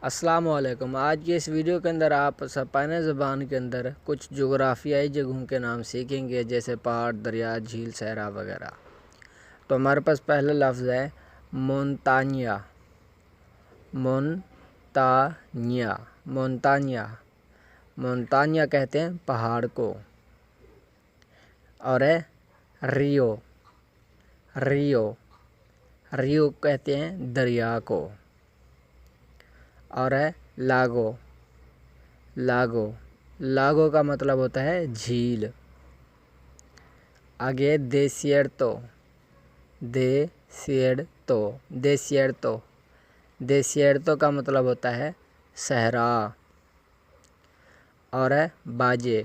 السلام علیکم۔ آج کی اس ویڈیو کے اندر آپ سپاہینی زبان کے اندر کچھ جغرافیائی جگہوں کے نام سیکھیں گے، جیسے پہاڑ، دریا، جھیل، صحرا وغیرہ۔ تو ہمارے پاس پہلا لفظ ہے مونتانیا۔ مونتانیا مونتانیا مونتانیا کہتے ہیں پہاڑ کو، اور ہے ریو۔ ریو ریو کہتے ہیں دریا کو، اور ہے لاگو۔ لاگو لاگو کا مطلب ہوتا ہے جھیل۔ آگے دیسیرتو۔ دیسیرتو دیسیرتو دیسیرتو کا مطلب ہوتا ہے صحرا، اور ہے باجے۔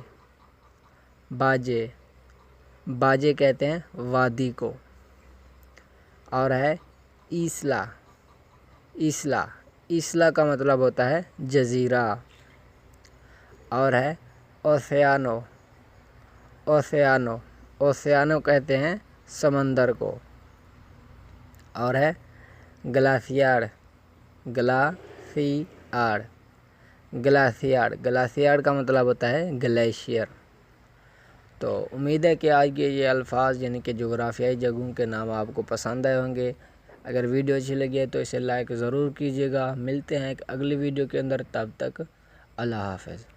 باجے باجے کہتے ہیں وادی کو، اور ہے ایسلا۔ ایسلا ایسلا کا مطلب ہوتا ہے جزیرہ، اور ہے اوسیانو۔ اوسیانو اوسیانو کہتے ہیں سمندر کو، اور ہے گلاسیار۔ گلاسیار گلاسیار گلاسیار کا مطلب ہوتا ہے گلیشیئر۔ تو امید ہے کہ آج کے یہ الفاظ یعنی کہ جغرافیائی جگہوں کے نام آپ کو پسند آئے ہوں گے۔ اگر ویڈیو اچھی لگی ہے تو اسے لائک ضرور کیجیے گا۔ ملتے ہیں ایک اگلی ویڈیو کے اندر، تب تک اللہ حافظ۔